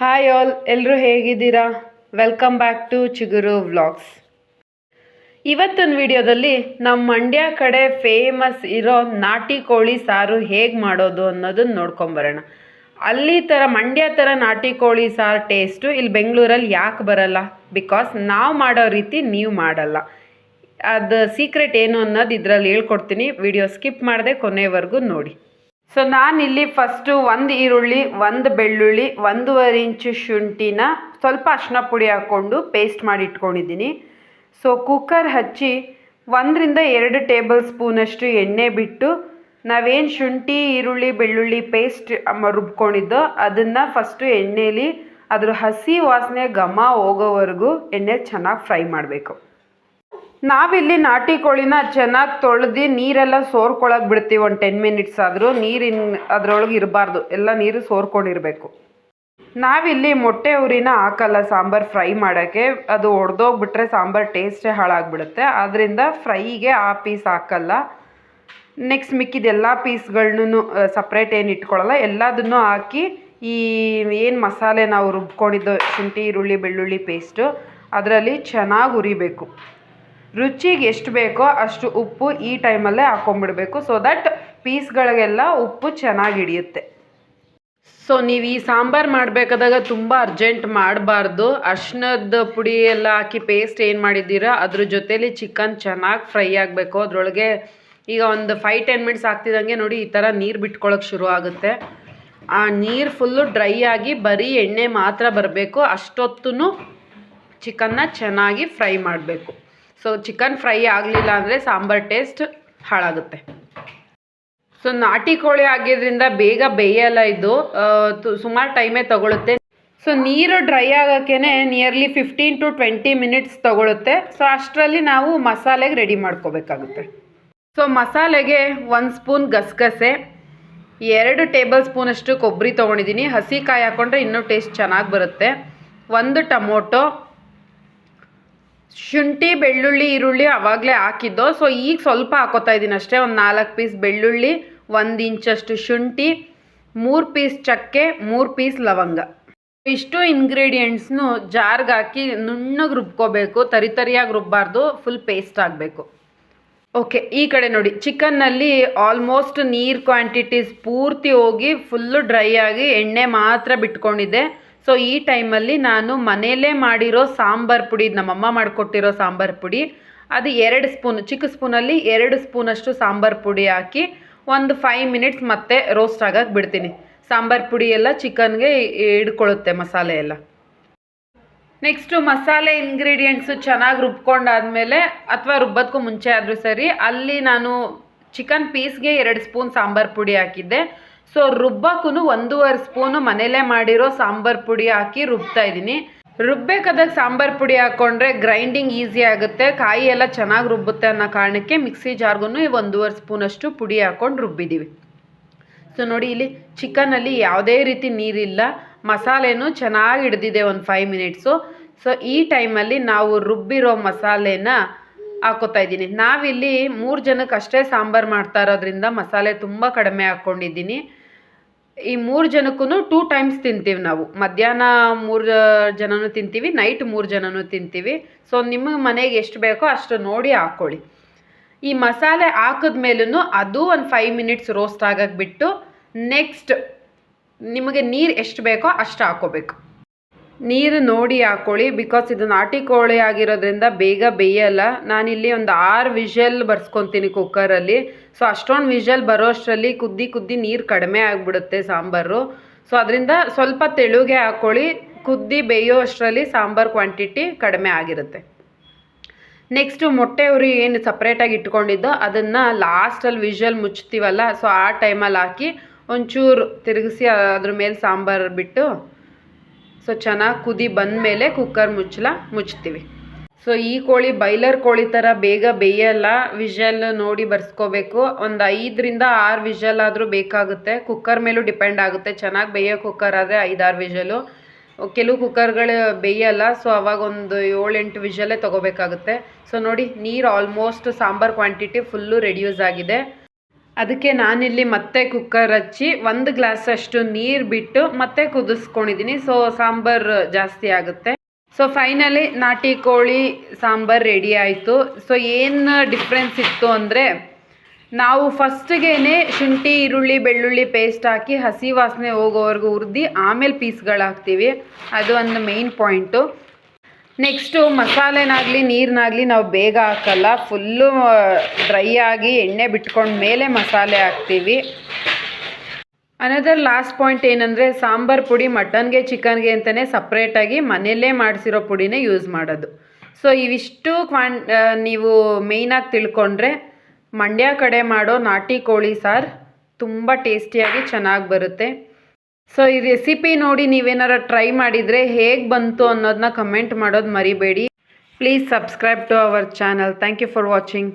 Hi all, ಎಲ್ಲರೂ ಹೇಗಿದ್ದೀರಾ? Welcome back to ಚಿಗುರು ವ್ಲಾಗ್ಸ್. ಇವತ್ತಿನ ವಿಡಿಯೋದಲ್ಲಿ ನಮ್ಮ ಮಂಡ್ಯ ಕಡೆ ಫೇಮಸ್ ಇರೋ ನಾಟಿ ಕೋಳಿ ಸಾರು ಹೇಗೆ ಮಾಡೋದು ಅನ್ನೋದನ್ನ ನೋಡ್ಕೊಂಬರೋಣ. ಅಲ್ಲಿ ಥರ ಮಂಡ್ಯ ಥರ ನಾಟಿ ಕೋಳಿ ಸಾರು ಟೇಸ್ಟು ಇಲ್ಲಿ ಬೆಂಗಳೂರಲ್ಲಿ ಯಾಕೆ ಬರಲ್ಲ? ಬಿಕಾಸ್ ನಾವು ಮಾಡೋ ರೀತಿ ನೀವು ಮಾಡಲ್ಲ. ಅದು ಸೀಕ್ರೆಟ್ ಏನು ಅನ್ನೋದು ಇದರಲ್ಲಿ ಹೇಳ್ಕೊಡ್ತೀನಿ. ವಿಡಿಯೋ ಸ್ಕಿಪ್ ಮಾಡದೆ ಕೊನೆವರೆಗೂ ನೋಡಿ. ಸೊ ನಾನಿಲ್ಲಿ ಫಸ್ಟು 1 ಈರುಳ್ಳಿ, 1 ಬೆಳ್ಳುಳ್ಳಿ, 1.5 ಇಂಚು ಶುಂಠಿನ ಸ್ವಲ್ಪ ಅರಿಶಿನ ಪುಡಿ ಹಾಕ್ಕೊಂಡು ಪೇಸ್ಟ್ ಮಾಡಿ ಇಟ್ಕೊಂಡಿದ್ದೀನಿ. ಸೊ ಕುಕ್ಕರ್ ಹಚ್ಚಿ 1ರಿಂದ 2 ಟೇಬಲ್ ಸ್ಪೂನಷ್ಟು ಎಣ್ಣೆ ಬಿಟ್ಟು ನಾವೇನು ಶುಂಠಿ ಈರುಳ್ಳಿ ಬೆಳ್ಳುಳ್ಳಿ ಪೇಸ್ಟ್ ರುಬ್ಕೊಂಡಿದ್ದೋ ಅದನ್ನು ಫಸ್ಟು ಎಣ್ಣೆಲಿ ಅದ್ರ ಹಸಿ ವಾಸನೆ ಘಮ ಹೋಗೋವರೆಗೂ ಎಣ್ಣೆ ಚೆನ್ನಾಗಿ ಫ್ರೈ ಮಾಡಬೇಕು. ನಾವಿಲ್ಲಿ ನಾಟಿ ಕೋಳಿನ ಚೆನ್ನಾಗಿ ತೊಳೆದು ನೀರೆಲ್ಲ ಸೋರ್ಕೊಳಕ್ಕೆ ಬಿಡ್ತೀವಿ. ಒಂದು 10 ಮಿನಿಟ್ಸ್ ಆದರೂ ಅದರೊಳಗೆ ಇರಬಾರ್ದು, ಎಲ್ಲ ನೀರು ಸೋರ್ಕೊಂಡಿರಬೇಕು. ನಾವಿಲ್ಲಿ ಮೊಟ್ಟೆ ಉರಿನ ಹಾಕಲ್ಲ ಸಾಂಬಾರು ಫ್ರೈ ಮಾಡೋಕ್ಕೆ, ಅದು ಒಡೆದೋಗ್ಬಿಟ್ರೆ ಸಾಂಬಾರು ಟೇಸ್ಟೇ ಹಾಳಾಗ್ಬಿಡುತ್ತೆ. ಆದ್ದರಿಂದ ಫ್ರೈಗೆ ಆ ಪೀಸ್ ಹಾಕಲ್ಲ. ನೆಕ್ಸ್ಟ್ ಮಿಕ್ಕಿದೆಲ್ಲ ಪೀಸ್ಗಳನ್ನೂ ಸಪ್ರೇಟ್ ಏನು ಇಟ್ಕೊಳ್ಳಲ್ಲ, ಎಲ್ಲದನ್ನೂ ಹಾಕಿ ಈ ಏನು ಮಸಾಲೆ ನಾವು ರುಬ್ಕೊಂಡಿದ್ದೋ ಶುಂಠಿ ಈರುಳ್ಳಿ ಬೆಳ್ಳುಳ್ಳಿ ಪೇಸ್ಟು ಅದರಲ್ಲಿ ಚೆನ್ನಾಗಿ ಉರಿಬೇಕು. ರುಚಿಗೆ ಎಷ್ಟು ಬೇಕೋ ಅಷ್ಟು ಉಪ್ಪು ಈ ಟೈಮಲ್ಲೇ ಹಾಕ್ಕೊಂಬಿಡ್ಬೇಕು, ಸೊ ದಟ್ ಪೀಸ್ಗಳಿಗೆಲ್ಲ ಉಪ್ಪು ಚೆನ್ನಾಗಿ ಹಿಡಿಯುತ್ತೆ. ಸೊ ನೀವು ಈ ಸಾಂಬಾರು ಮಾಡಬೇಕಾದಾಗ ತುಂಬ ಅರ್ಜೆಂಟ್ ಮಾಡಬಾರ್ದು. ಅರ್ಶಿನದ ಪುಡಿ ಎಲ್ಲ ಹಾಕಿ ಪೇಸ್ಟ್ ಏನು ಮಾಡಿದ್ದೀರಾ ಅದ್ರ ಜೊತೇಲಿ ಚಿಕನ್ ಚೆನ್ನಾಗಿ ಫ್ರೈ ಆಗಬೇಕು. ಅದರೊಳಗೆ ಈಗ ಒಂದು 5-10 ಮಿನಿಟ್ಸ್ ಆಗ್ತಿದ್ದಂಗೆ ನೋಡಿ ಈ ಥರ ನೀರು ಬಿಟ್ಕೊಳ್ಳೋಕೆ ಶುರು ಆಗುತ್ತೆ. ಆ ನೀರು ಫುಲ್ಲು ಡ್ರೈ ಆಗಿ ಬರೀ ಎಣ್ಣೆ ಮಾತ್ರ ಬರಬೇಕು. ಅಷ್ಟೊತ್ತೂ ಚಿಕನ್ನ ಚೆನ್ನಾಗಿ ಫ್ರೈ ಮಾಡಬೇಕು. ಸೊ ಚಿಕನ್ ಫ್ರೈ ಆಗಲಿಲ್ಲ ಅಂದರೆ ಸಾಂಬಾರು ಟೇಸ್ಟ್ ಹಾಳಾಗುತ್ತೆ. ಸೊ ನಾಟಿ ಕೋಳಿ ಆಗಿದ್ದರಿಂದ ಬೇಗ ಬೇಯಲ್ಲ, ಇದು ಸುಮಾರು ಟೈಮೇ ತಗೊಳುತ್ತೆ. ಸೊ ನೀರು ಡ್ರೈ ಆಗೋಕ್ಕೆ ನಿಯರ್ಲಿ 15 to 20 ಮಿನಿಟ್ಸ್ ತಗೊಳುತ್ತೆ. ಸೊ ಅಷ್ಟರಲ್ಲಿ ನಾವು ಮಸಾಲೆಗೆ ರೆಡಿ ಮಾಡ್ಕೋಬೇಕಾಗುತ್ತೆ. ಸೊ ಮಸಾಲೆಗೆ 1 ಸ್ಪೂನ್ ಗಸಗಸೆ, 2 ಟೇಬಲ್ ಸ್ಪೂನಷ್ಟು ಕೊಬ್ಬರಿ ತೊಗೊಂಡಿದ್ದೀನಿ. ಹಸಿ ಕಾಯಿ ಹಾಕ್ಕೊಂಡ್ರೆ ಇನ್ನೂ ಟೇಸ್ಟ್ ಚೆನ್ನಾಗಿ ಬರುತ್ತೆ. 1 ಟೊಮೊಟೊ, ಶುಂಠಿ ಬೆಳ್ಳುಳ್ಳಿ ಈರುಳ್ಳಿ ಆವಾಗಲೇ ಹಾಕಿದ್ದು. ಸೊ ಈಗ ಸ್ವಲ್ಪ ಹಾಕೋತಾ ಇದ್ದೀನಿ ಅಷ್ಟೇ. ಒಂದು 4 ಪೀಸ್ ಬೆಳ್ಳುಳ್ಳಿ, 1 ಇಂಚಷ್ಟು ಶುಂಠಿ, 3 ಪೀಸ್ ಚಕ್ಕೆ, 3 ಪೀಸ್ ಲವಂಗ. ಇಷ್ಟು ಇಂಗ್ರೀಡಿಯೆಂಟ್ಸ್ನು ಜಾರ್ಗೆ ಹಾಕಿ ನುಣ್ಣಗೆ ರುಬ್ಕೋಬೇಕು. ತರಿಯಾಗಿ ರುಬ್ಬಾರ್ದು, ಫುಲ್ ಪೇಸ್ಟ್ ಆಗಬೇಕು. ಓಕೆ, ಈ ಕಡೆ ನೋಡಿ ಚಿಕನ್ನಲ್ಲಿ ಆಲ್ಮೋಸ್ಟ್ ನೀರು ಕ್ವಾಂಟಿಟೀಸ್ ಪೂರ್ತಿ ಹೋಗಿ ಫುಲ್ಲು ಡ್ರೈ ಆಗಿ ಎಣ್ಣೆ ಮಾತ್ರ ಬಿಟ್ಕೊಂಡಿದ್ದೆ. ಸೊ ಈ ಟೈಮಲ್ಲಿ ನಾನು ಮನೆಯಲ್ಲೇ ಮಾಡಿರೋ ಸಾಂಬಾರು ಪುಡಿ, ನಮ್ಮಮ್ಮ ಮಾಡಿಕೊಟ್ಟಿರೋ ಸಾಂಬಾರು ಪುಡಿ, ಅದು 2 ಸ್ಪೂನ್, ಚಿಕ್ಕ ಸ್ಪೂನಲ್ಲಿ 2 ಸ್ಪೂನಷ್ಟು ಸಾಂಬಾರು ಪುಡಿ ಹಾಕಿ ಒಂದು 5 ಮಿನಿಟ್ಸ್ ಮತ್ತೆ ರೋಸ್ಟ್ ಆಗಕ್ಕೆ ಬಿಡ್ತೀನಿ. ಸಾಂಬಾರು ಪುಡಿ ಎಲ್ಲ ಚಿಕನ್ಗೆ ಹಿಡ್ಕೊಳ್ಳುತ್ತೆ ಮಸಾಲೆ ಎಲ್ಲ. ನೆಕ್ಸ್ಟು ಮಸಾಲೆ ಇಂಗ್ರೀಡಿಯೆಂಟ್ಸು ಚೆನ್ನಾಗಿ ರುಬ್ಕೊಂಡಾದಮೇಲೆ, ಅಥವಾ ರುಬ್ಬೋದಕ್ಕೂ ಮುಂಚೆ ಆದರೂ ಸರಿ, ಅಲ್ಲಿ ನಾನು ಚಿಕನ್ ಪೀಸ್ಗೆ 2 ಸ್ಪೂನ್ ಸಾಂಬಾರು ಪುಡಿ ಹಾಕಿದ್ದೆ. ಸೊ ರುಬ್ಬಕ್ಕೂ 1.5 ಸ್ಪೂನು ಮನೇಲೇ ಮಾಡಿರೋ ಸಾಂಬಾರು ಪುಡಿ ಹಾಕಿ ರುಬ್ತಾ ಇದ್ದೀನಿ. ರುಬ್ಬೇಕಾದಾಗ ಸಾಂಬಾರು ಪುಡಿ ಹಾಕ್ಕೊಂಡ್ರೆ ಗ್ರೈಂಡಿಂಗ್ ಈಸಿ ಆಗುತ್ತೆ, ಕಾಯಿ ಎಲ್ಲ ಚೆನ್ನಾಗಿ ರುಬ್ಬುತ್ತೆ ಅನ್ನೋ ಕಾರಣಕ್ಕೆ ಮಿಕ್ಸಿ ಜಾರ್ಗೂ 1.5 ಸ್ಪೂನಷ್ಟು ಪುಡಿ ಹಾಕ್ಕೊಂಡು ರುಬ್ಬಿದ್ದೀವಿ. ಸೊ ನೋಡಿ ಇಲ್ಲಿ ಚಿಕನಲ್ಲಿ ಯಾವುದೇ ರೀತಿ ನೀರಿಲ್ಲ, ಮಸಾಲೆನೂ ಚೆನ್ನಾಗಿ ಹಿಡ್ದಿದೆ ಒಂದು 5 ಮಿನಿಟ್ಸು. ಸೊ ಈ ಟೈಮಲ್ಲಿ ನಾವು ರುಬ್ಬಿರೋ ಮಸಾಲೆನ ಹಾಕೋತಾ ಇದ್ದೀನಿ. ನಾವಿಲ್ಲಿ 3 ಜನಕ್ಕೆ ಅಷ್ಟೇ ಸಾಂಬಾರು ಮಾಡ್ತಾ ಇರೋದ್ರಿಂದ ಮಸಾಲೆ ತುಂಬ ಕಡಿಮೆ ಹಾಕ್ಕೊಂಡಿದ್ದೀನಿ. ಈ 3 ಜನಕ್ಕೂ 2 ಟೈಮ್ಸ್ ತಿಂತೀವಿ ನಾವು. ಮಧ್ಯಾಹ್ನ 3 ಜನನೂ ತಿಂತೀವಿ, ನೈಟ್ 3 ಜನನೂ ತಿಂತೀವಿ. ಸೊ ನಿಮ್ಮ ಮನೆಗೆ ಎಷ್ಟು ಬೇಕೋ ಅಷ್ಟು ನೋಡಿ ಹಾಕ್ಕೊಳ್ಳಿ. ಈ ಮಸಾಲೆ ಹಾಕಿದ್ಮೇಲೂ ಅದು ಒಂದು 5 ಮಿನಿಟ್ಸ್ ರೋಸ್ಟ್ ಆಗಕ್ಕೆ ಬಿಟ್ಟು, ನೆಕ್ಸ್ಟ್ ನಿಮಗೆ ನೀರು ಎಷ್ಟು ಬೇಕೋ ಅಷ್ಟು ಹಾಕ್ಕೋಬೇಕು. ನೀರು ನೋಡಿ ಹಾಕ್ಕೊಳ್ಳಿ, ಬಿಕಾಸ್ ಇದು ನಾಟಿ ಕೋಳಿ ಆಗಿರೋದ್ರಿಂದ ಬೇಗ ಬೇಯಲ್ಲ. ನಾನಿಲ್ಲಿ ಒಂದು 6 ವಿಷಲ್ ಬರ್ಸ್ಕೊತೀನಿ ಕುಕ್ಕರಲ್ಲಿ. ಸೊ ಅಷ್ಟೊಂದು ವಿಷಲ್ ಬರೋ ಅಷ್ಟರಲ್ಲಿ ಕುದ್ದಿ ನೀರು ಕಡಿಮೆ ಆಗಿಬಿಡುತ್ತೆ ಸಾಂಬಾರು. ಸೊ ಅದರಿಂದ ಸ್ವಲ್ಪ ತೆಳುಗೆ ಹಾಕ್ಕೊಳ್ಳಿ, ಕುದ್ದಿ ಬೇಯೋ ಅಷ್ಟರಲ್ಲಿ ಸಾಂಬಾರು ಕ್ವಾಂಟಿಟಿ ಕಡಿಮೆ ಆಗಿರುತ್ತೆ. ನೆಕ್ಸ್ಟು ಮೊಟ್ಟೆ ಉರಿ ಏನು ಸಪ್ರೇಟಾಗಿ ಇಟ್ಕೊಂಡಿದ್ದೋ ಅದನ್ನು ಲಾಸ್ಟಲ್ಲಿ ವಿಷಲ್ ಮುಚ್ತೀವಲ್ಲ, ಸೊ ಆ ಟೈಮಲ್ಲಿ ಹಾಕಿ ಒಂಚೂರು ತಿರುಗಿಸಿ ಅದ್ರ ಮೇಲೆ ಸಾಂಬಾರು ಬಿಟ್ಟು, ಸೊ ಚೆನ್ನಾಗಿ ಕುದಿ ಬಂದಮೇಲೆ ಕುಕ್ಕರ್ ಮುಚ್ತೀವಿ. ಸೊ ಈ ಕೋಳಿ ಬಾಯ್ಲರ್ ಕೋಳಿ ಥರ ಬೇಗ ಬೇಯಲ್ಲ, ವಿಷಲ್ ನೋಡಿ ಬರ್ಸ್ಕೋಬೇಕು. ಒಂದು 5ರಿಂದ 6 ವಿಷಲ್ ಆದರೂ ಬೇಕಾಗುತ್ತೆ. ಕುಕ್ಕರ್ ಮೇಲೂ ಡಿಪೆಂಡ್ ಆಗುತ್ತೆ. ಚೆನ್ನಾಗಿ ಬೇಯೋ ಕುಕ್ಕರ್ ಆದರೆ 5-6 ವಿಷಲು, ಕೆಲವು ಕುಕ್ಕರ್ಗಳು ಬೇಯಲ್ಲ. ಸೊ ಅವಾಗ ಒಂದು 7-8 ವಿಷಲೇ ತೊಗೋಬೇಕಾಗುತ್ತೆ. ಸೊ ನೋಡಿ ನೀರು almost sambar quantity full reduce ಆಗಿದೆ. ಅದಕ್ಕೆ ನಾನಿಲ್ಲಿ ಮತ್ತೆ ಕುಕ್ಕರ್ ಹಚ್ಚಿ 1 ಗ್ಲಾಸಷ್ಟು ನೀರು ಬಿಟ್ಟು ಮತ್ತೆ ಕುದಿಸ್ಕೊಂಡಿದ್ದೀನಿ. ಸೊ ಸಾಂಬಾರು ಜಾಸ್ತಿ ಆಗುತ್ತೆ. ಸೊ ಫೈನಲಿ ನಾಟಿ ಕೋಳಿ ಸಾಂಬಾರು ರೆಡಿ ಆಯಿತು. ಸೊ ಏನು ಡಿಫ್ರೆನ್ಸ್ ಇತ್ತು ಅಂದರೆ, ನಾವು ಫಸ್ಟಿಗೇ ಶುಂಠಿ ಈರುಳ್ಳಿ ಬೆಳ್ಳುಳ್ಳಿ ಪೇಸ್ಟ್ ಹಾಕಿ ಹಸಿ ವಾಸನೆ ಹೋಗೋವರೆಗೂ ಹುರಿದು ಆಮೇಲೆ ಪೀಸ್ಗಳು ಹಾಕ್ತೀವಿ. ಅದು ಒಂದು ಮೇಯ್ನ್ ಪಾಯಿಂಟು. ನೆಕ್ಸ್ಟು ಮಸಾಲೆನಾಗಲಿ ನೀರನ್ನಾಗಲಿ ನಾವು ಬೇಗ ಹಾಕಲ್ಲ, ಫುಲ್ಲು ಡ್ರೈ ಆಗಿ ಎಣ್ಣೆ ಬಿಟ್ಕೊಂಡ ಮೇಲೆ ಮಸಾಲೆ ಹಾಕ್ತೀವಿ. ಅನದರ್ ಲಾಸ್ಟ್ ಪಾಯಿಂಟ್ ಏನಂದರೆ, ಸಾಂಬಾರು ಪುಡಿ ಮಟನ್ಗೆ ಚಿಕನ್ಗೆ ಅಂತಲೇ ಸಪ್ರೇಟಾಗಿ ಮನೆಯಲ್ಲೇ ಮಾಡಿಸಿರೋ ಪುಡಿನೇ ಯೂಸ್ ಮಾಡೋದು. ಸೊ ಇವಿಷ್ಟು ನೀವು ಮೇಯ್ನಾಗಿ ತಿಳ್ಕೊಂಡ್ರೆ ಮಂಡ್ಯ ಕಡೆ ಮಾಡೋ ನಾಟಿ ಕೋಳಿ ಸಾರು ತುಂಬ ಟೇಸ್ಟಿಯಾಗಿ ಚೆನ್ನಾಗಿ ಬರುತ್ತೆ. ಸೊ ಈ ರೆಸಿಪಿ ನೋಡಿ ನೀವೇನಾರು ಟ್ರೈ ಮಾಡಿದರೆ ಹೇಗೆ ಬಂತು ಅನ್ನೋದನ್ನ ಕಮೆಂಟ್ ಮಾಡೋದು ಮರಿಬೇಡಿ. Please subscribe to our channel. Thank you for watching.